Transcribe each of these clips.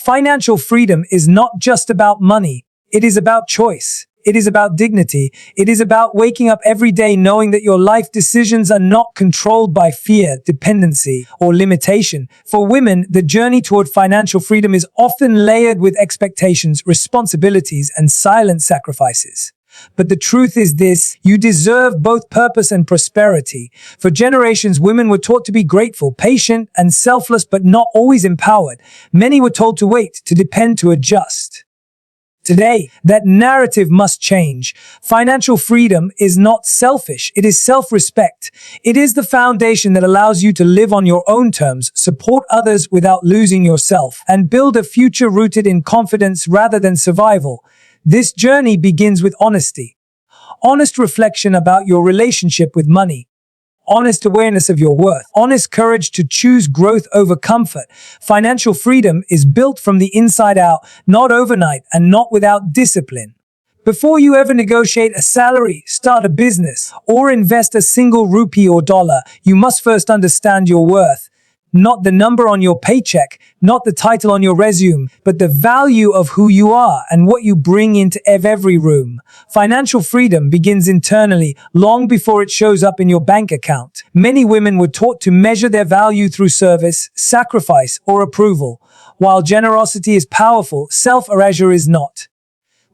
Financial freedom is not just about money. It is about choice. It is about dignity. It is about waking up every day knowing that your life decisions are not controlled by fear, dependency, or limitation. For women, the journey toward financial freedom is often layered with expectations, responsibilities, and silent sacrifices. But the truth is this: you deserve both purpose and prosperity. For generations, women were taught to be grateful, patient, and selfless, but not always empowered. Many were told to wait, to depend, to adjust. Today, that narrative must change. Financial freedom is not selfish. It is self-respect. It is the foundation that allows you to live on your own terms, support others without losing yourself, and build a future rooted in confidence rather than survival. This journey begins with honesty. Honest reflection about your relationship with money. Honest awareness of your worth. Honest courage to choose growth over comfort. Financial freedom is built from the inside out, not overnight, and not without discipline. Before you ever negotiate a salary, start a business, or invest a single rupee or dollar, you must first understand your worth. Not the number on your paycheck, not the title on your resume, but the value of who you are and what you bring into every room. Financial freedom begins internally, long before it shows up in your bank account. Many women were taught to measure their value through service, sacrifice, or approval. While generosity is powerful, self-erasure is not.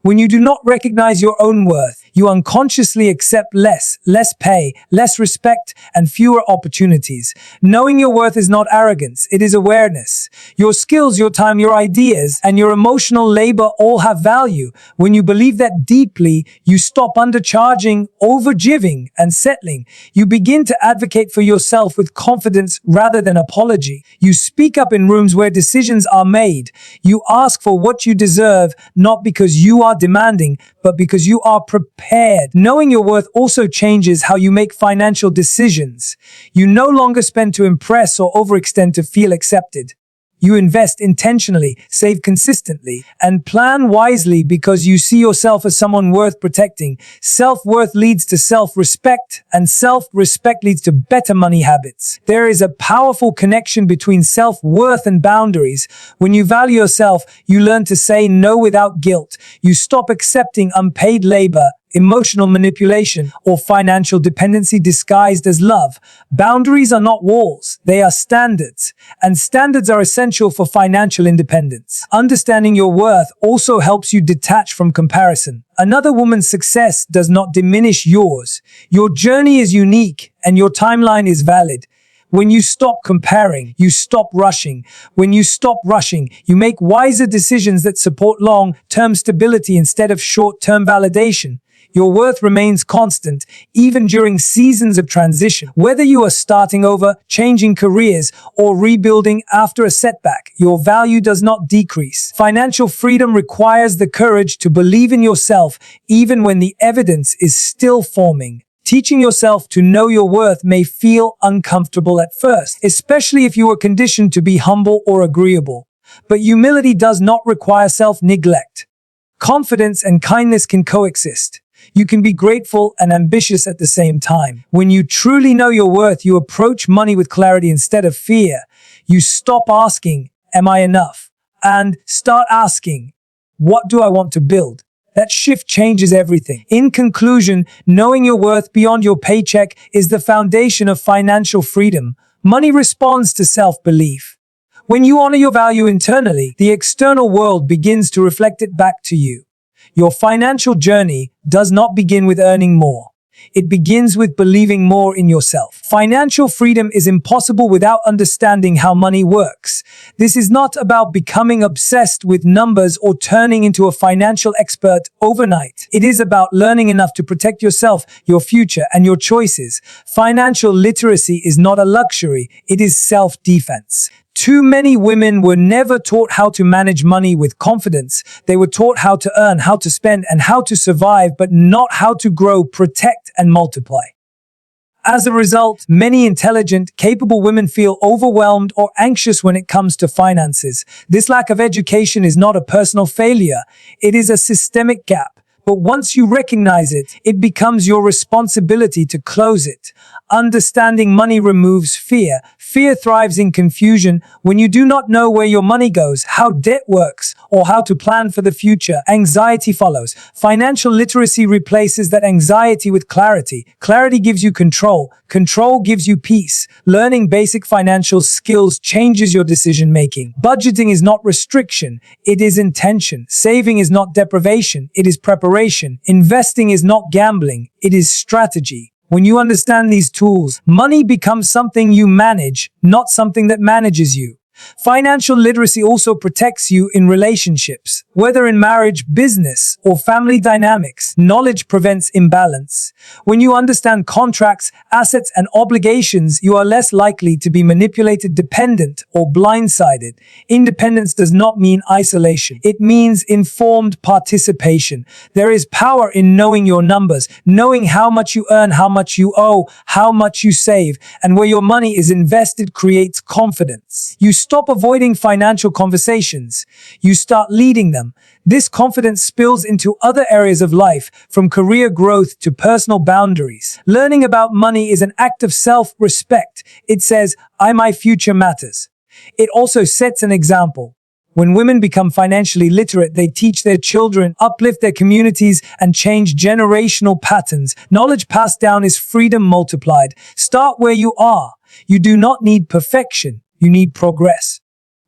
When you do not recognize your own worth, you unconsciously accept less pay, less respect, and fewer opportunities. Knowing your worth is not arrogance, it is awareness. Your skills, your time, your ideas, and your emotional labor all have value. When you believe that deeply, you stop undercharging, overgiving, and settling. You begin to advocate for yourself with confidence rather than apology. You speak up in rooms where decisions are made. You ask for what you deserve, not because you are demanding, but because you are prepared. Knowing your worth also changes how you make financial decisions. You no longer spend to impress or overextend to feel accepted. You invest intentionally, save consistently, and plan wisely because you see yourself as someone worth protecting. Self-worth leads to self-respect, and self-respect leads to better money habits. There is a powerful connection between self-worth and boundaries. When you value yourself, you learn to say no without guilt. You stop accepting unpaid labor, emotional manipulation, or financial dependency disguised as love. Boundaries are not walls, they are standards, and standards are essential for financial independence. Understanding your worth also helps you detach from comparison. Another woman's success does not diminish yours. Your journey is unique, and your timeline is valid. When you stop comparing, you stop rushing. When you stop rushing, you make wiser decisions that support long-term stability instead of short-term validation. Your worth remains constant, even during seasons of transition. Whether you are starting over, changing careers, or rebuilding after a setback, your value does not decrease. Financial freedom requires the courage to believe in yourself, even when the evidence is still forming. Teaching yourself to know your worth may feel uncomfortable at first, especially if you are conditioned to be humble or agreeable. But humility does not require self-neglect. Confidence and kindness can coexist. You can be grateful and ambitious at the same time. When you truly know your worth, you approach money with clarity instead of fear. You stop asking, "Am I enough?" and start asking, "What do I want to build?" That shift changes everything. In conclusion, knowing your worth beyond your paycheck is the foundation of financial freedom. Money responds to self-belief. When you honor your value internally, the external world begins to reflect it back to you. Your financial journey does not begin with earning more. It begins with believing more in yourself. Financial freedom is impossible without understanding how money works. This is not about becoming obsessed with numbers or turning into a financial expert overnight. It is about learning enough to protect yourself, your future, and your choices. Financial literacy is not a luxury, it is self-defense. Too many women were never taught how to manage money with confidence. They were taught how to earn, how to spend, and how to survive, but not how to grow, protect, and multiply. As a result, many intelligent, capable women feel overwhelmed or anxious when it comes to finances. This lack of education is not a personal failure. It is a systemic gap. But once you recognize it, it becomes your responsibility to close it. Understanding money removes fear. Fear thrives in confusion. When you do not know where your money goes, how debt works, or how to plan for the future, anxiety follows. Financial literacy replaces that anxiety with clarity. Clarity gives you control. Control gives you peace. Learning basic financial skills changes your decision making. Budgeting is not restriction, it is intention. Saving is not deprivation, it is preparation. Investing is not gambling, it is strategy. When you understand these tools, money becomes something you manage, not something that manages you. Financial literacy also protects you in relationships. Whether in marriage, business, or family dynamics, knowledge prevents imbalance. When you understand contracts, assets, and obligations, you are less likely to be manipulated, dependent, or blindsided. Independence does not mean isolation. It means informed participation. There is power in knowing your numbers, knowing how much you earn, how much you owe, how much you save, and where your money is invested creates confidence. You stop avoiding financial conversations. You start leading them. This confidence spills into other areas of life, from career growth to personal boundaries. Learning about money is an act of self-respect. It says, my future matters. It also sets an example. When women become financially literate, they teach their children, uplift their communities, and change generational patterns. Knowledge passed down is freedom multiplied. Start where you are. You do not need perfection. You need progress.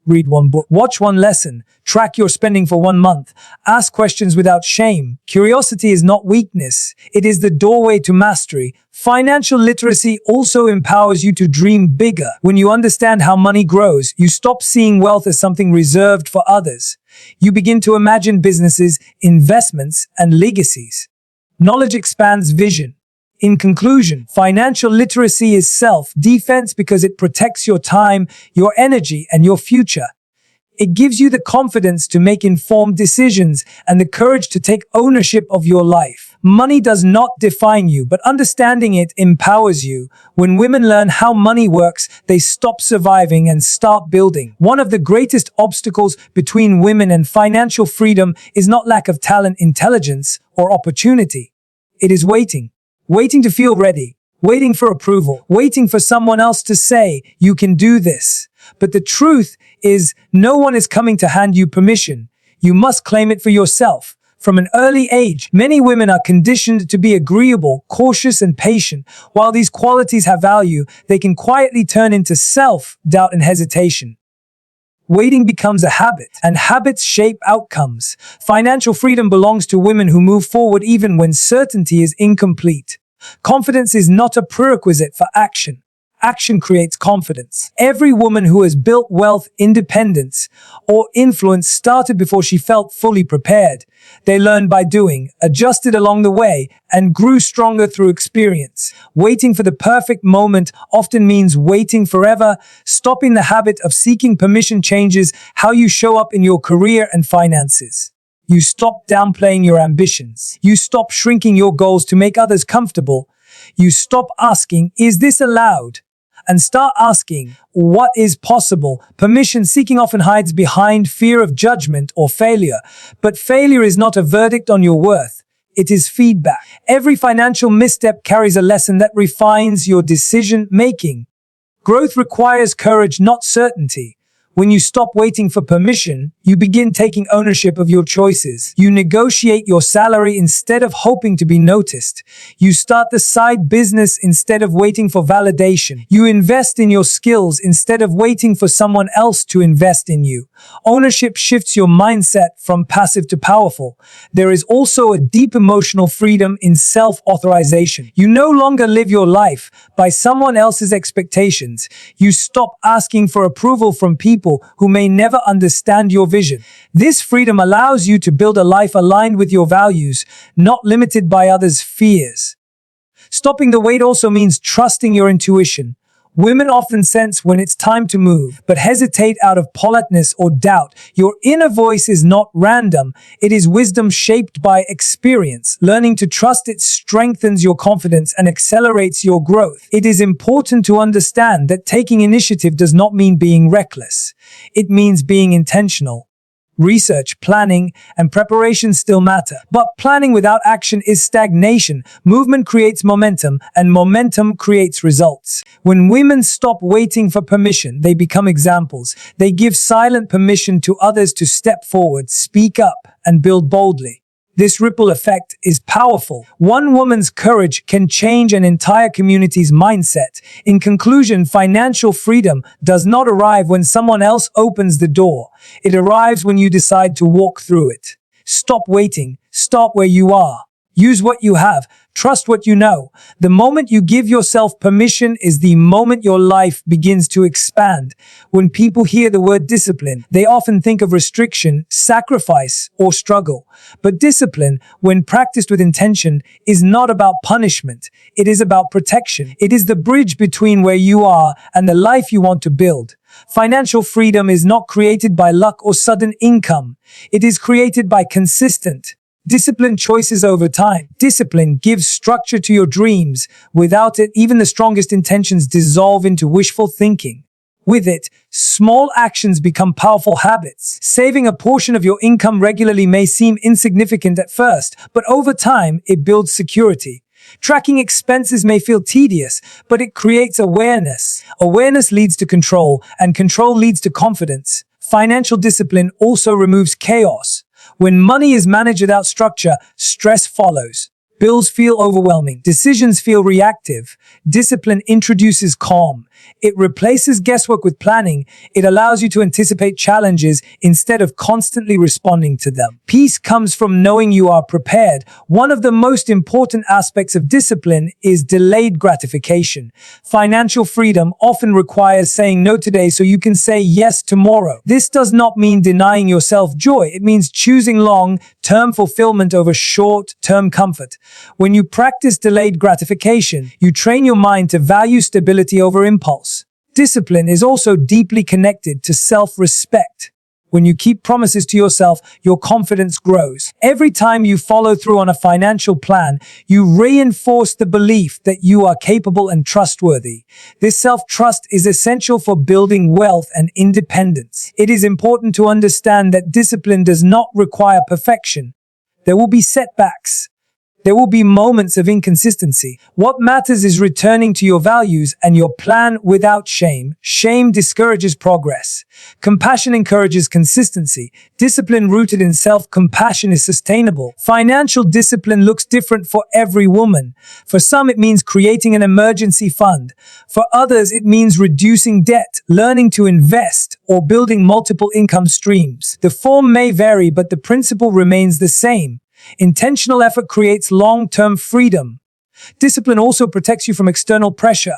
Read one book, watch one lesson, track your spending for 1 month, ask questions without shame. Curiosity is not weakness, it is the doorway to mastery. Financial literacy also empowers you to dream bigger. When you understand how money grows, you stop seeing wealth as something reserved for others. You begin to imagine businesses, investments, and legacies. Knowledge expands vision. In conclusion, financial literacy is self-defense because it protects your time, your energy, and your future. It gives you the confidence to make informed decisions and the courage to take ownership of your life. Money does not define you, but understanding it empowers you. When women learn how money works, they stop surviving and start building. One of the greatest obstacles between women and financial freedom is not lack of talent, intelligence, or opportunity. It is waiting. Waiting to feel ready, waiting for approval, waiting for someone else to say, you can do this. But the truth is, no one is coming to hand you permission. You must claim it for yourself. From an early age, many women are conditioned to be agreeable, cautious, and patient. While these qualities have value, they can quietly turn into self-doubt and hesitation. Waiting becomes a habit, and habits shape outcomes. Financial freedom belongs to women who move forward even when certainty is incomplete. Confidence is not a prerequisite for action. Action creates confidence. Every woman who has built wealth, independence, or influence started before she felt fully prepared. They learned by doing, adjusted along the way, and grew stronger through experience. Waiting for the perfect moment often means waiting forever. Stopping the habit of seeking permission changes how you show up in your career and finances. You stop downplaying your ambitions. You stop shrinking your goals to make others comfortable. You stop asking, is this allowed? And start asking, what is possible? Permission seeking often hides behind fear of judgment or failure. But failure is not a verdict on your worth. It is feedback. Every financial misstep carries a lesson that refines your decision making. Growth requires courage, not certainty. When you stop waiting for permission, you begin taking ownership of your choices. You negotiate your salary instead of hoping to be noticed. You start the side business instead of waiting for validation. You invest in your skills instead of waiting for someone else to invest in you. Ownership shifts your mindset from passive to powerful. There is also a deep emotional freedom in self-authorization. You no longer live your life by someone else's expectations. You stop asking for approval from people who may never understand your vision. This freedom allows you to build a life aligned with your values, not limited by others' fears. Stopping the wait also means trusting your intuition. Women often sense when it's time to move, but hesitate out of politeness or doubt. Your inner voice is not random. It is wisdom shaped by experience. Learning to trust it strengthens your confidence and accelerates your growth. It is important to understand that taking initiative does not mean being reckless. It means being intentional. Research, planning, and preparation still matter. But planning without action is stagnation. Movement creates momentum, and momentum creates results. When women stop waiting for permission, they become examples. They give silent permission to others to step forward, speak up, and build boldly. This ripple effect is powerful. One woman's courage can change an entire community's mindset. In conclusion, financial freedom does not arrive when someone else opens the door. It arrives when you decide to walk through it. Stop waiting. Start where you are. Use what you have. Trust what you know. The moment you give yourself permission is the moment your life begins to expand. When people hear the word discipline, they often think of restriction, sacrifice, or struggle. But discipline, when practiced with intention, is not about punishment. It is about protection. It is the bridge between where you are and the life you want to build. Financial freedom is not created by luck or sudden income. It is created by consistent, disciplined choices over time. Discipline gives structure to your dreams. Without it, even the strongest intentions dissolve into wishful thinking. With it, small actions become powerful habits. Saving a portion of your income regularly may seem insignificant at first, but over time, it builds security. Tracking expenses may feel tedious, but it creates awareness. Awareness leads to control, and control leads to confidence. Financial discipline also removes chaos. When money is managed without structure, stress follows. Bills feel overwhelming. Decisions feel reactive. Discipline introduces calm. It replaces guesswork with planning. It allows you to anticipate challenges instead of constantly responding to them. Peace comes from knowing you are prepared. One of the most important aspects of discipline is delayed gratification. Financial freedom often requires saying no today so you can say yes tomorrow. This does not mean denying yourself joy. It means choosing long-term fulfillment over short-term comfort. When you practice delayed gratification, you train your mind to value stability over impulse. Discipline is also deeply connected to self-respect. When you keep promises to yourself, your confidence grows. Every time you follow through on a financial plan, you reinforce the belief that you are capable and trustworthy. This self-trust is essential for building wealth and independence. It is important to understand that discipline does not require perfection. There will be setbacks. There will be moments of inconsistency. What matters is returning to your values and your plan without shame. Shame discourages progress. Compassion encourages consistency. Discipline rooted in self-compassion is sustainable. Financial discipline looks different for every woman. For some, it means creating an emergency fund. For others, it means reducing debt, learning to invest, or building multiple income streams. The form may vary, but the principle remains the same. Intentional effort creates long-term freedom. Discipline also protects you from external pressure.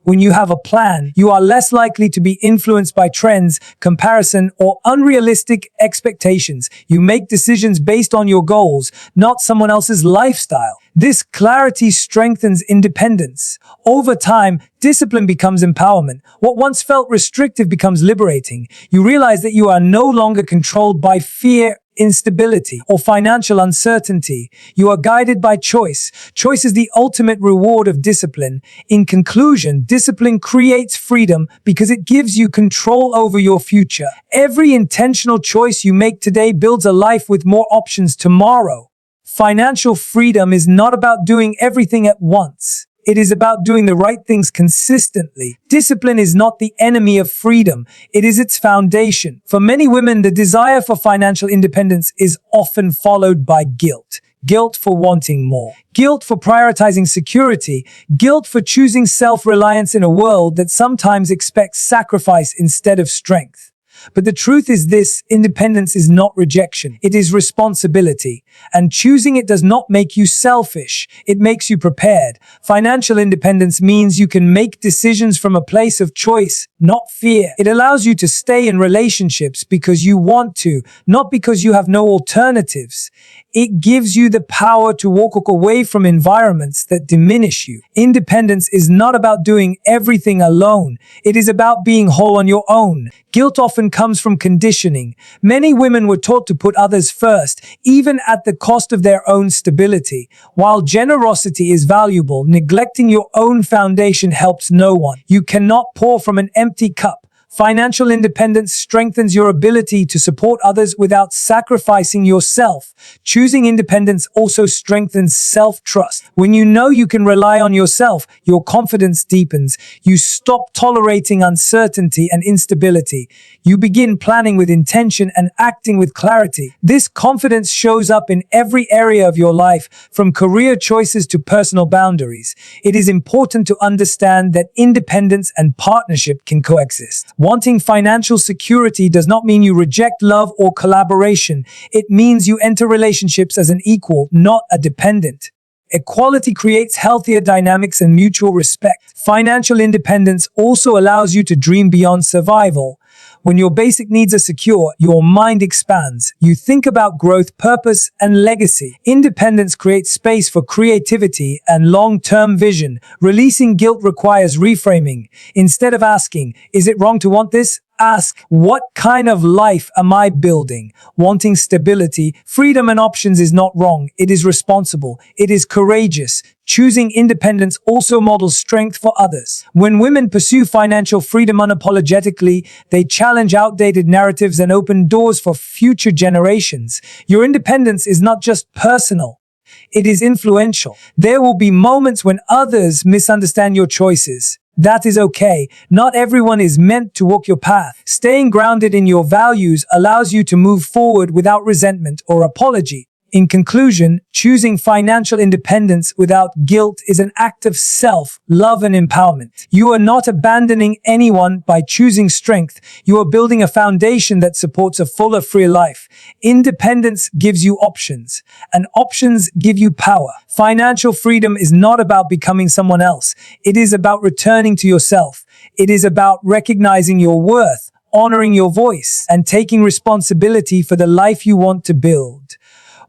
When you have a plan, you are less likely to be influenced by trends, comparison, or unrealistic expectations. You make decisions based on your goals, not someone else's lifestyle. This clarity strengthens independence. Over time, discipline becomes empowerment. What once felt restrictive becomes liberating. You realize that you are no longer controlled by fear, instability, or financial uncertainty. You are guided by choice. Choice is the ultimate reward of discipline. In conclusion, discipline creates freedom because it gives you control over your future. Every intentional choice you make today builds a life with more options tomorrow. Financial freedom is not about doing everything at once. It is about doing the right things consistently. Discipline is not the enemy of freedom. It is its foundation. For many women, the desire for financial independence is often followed by guilt. Guilt for wanting more. Guilt for prioritizing security. Guilt for choosing self-reliance in a world that sometimes expects sacrifice instead of strength. But the truth is this: independence is not rejection. It is responsibility. And choosing it does not make you selfish. It makes you prepared. Financial independence means you can make decisions from a place of choice, not fear. It allows you to stay in relationships because you want to, not because you have no alternatives. It gives you the power to walk away from environments that diminish you. Independence is not about doing everything alone. It is about being whole on your own. Guilt often comes from conditioning. Many women were taught to put others first, even at the cost of their own stability. While generosity is valuable, neglecting your own foundation helps no one. You cannot pour from an empty cup. Financial independence strengthens your ability to support others without sacrificing yourself. Choosing independence also strengthens self-trust. When you know you can rely on yourself, your confidence deepens. You stop tolerating uncertainty and instability. You begin planning with intention and acting with clarity. This confidence shows up in every area of your life, from career choices to personal boundaries. It is important to understand that independence and partnership can coexist. Wanting financial security does not mean you reject love or collaboration. It means you enter relationships as an equal, not a dependent. Equality creates healthier dynamics and mutual respect. Financial independence also allows you to dream beyond survival. When your basic needs are secure, your mind expands. You think about growth, purpose, and legacy. Independence creates space for creativity and long-term vision. Releasing guilt requires reframing. Instead of asking, "Is it wrong to want this?" ask, "What kind of life am I building?" Wanting stability, freedom, and options is not wrong. It is responsible. It is courageous. Choosing independence also models strength for others. When women pursue financial freedom unapologetically, they challenge outdated narratives and open doors for future generations. Your independence is not just personal. It is influential. There will be moments when others misunderstand your choices. That is okay. Not everyone is meant to walk your path. Staying grounded in your values allows you to move forward without resentment or apology. In conclusion, choosing financial independence without guilt is an act of self-love and empowerment. You are not abandoning anyone by choosing strength. You are building a foundation that supports a fuller, freer life. Independence gives you options, and options give you power. Financial freedom is not about becoming someone else. It is about returning to yourself. It is about recognizing your worth, honoring your voice, and taking responsibility for the life you want to build.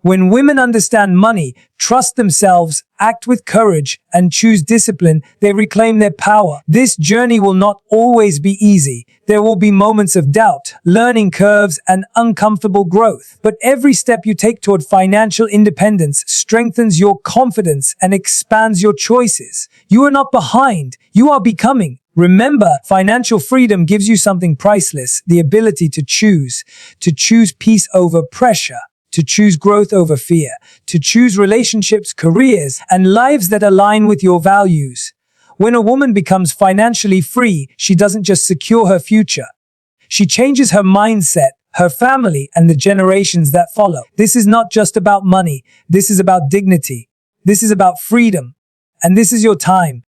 When women understand money, trust themselves, act with courage, and choose discipline, they reclaim their power. This journey will not always be easy. There will be moments of doubt, learning curves, and uncomfortable growth. But every step you take toward financial independence strengthens your confidence and expands your choices. You are not behind. You are becoming. Remember, financial freedom gives you something priceless, the ability to choose peace over pressure, to choose growth over fear, to choose relationships, careers, and lives that align with your values. When a woman becomes financially free, she doesn't just secure her future. She changes her mindset, her family, and the generations that follow. This is not just about money. This is about dignity. This is about freedom. And this is your time.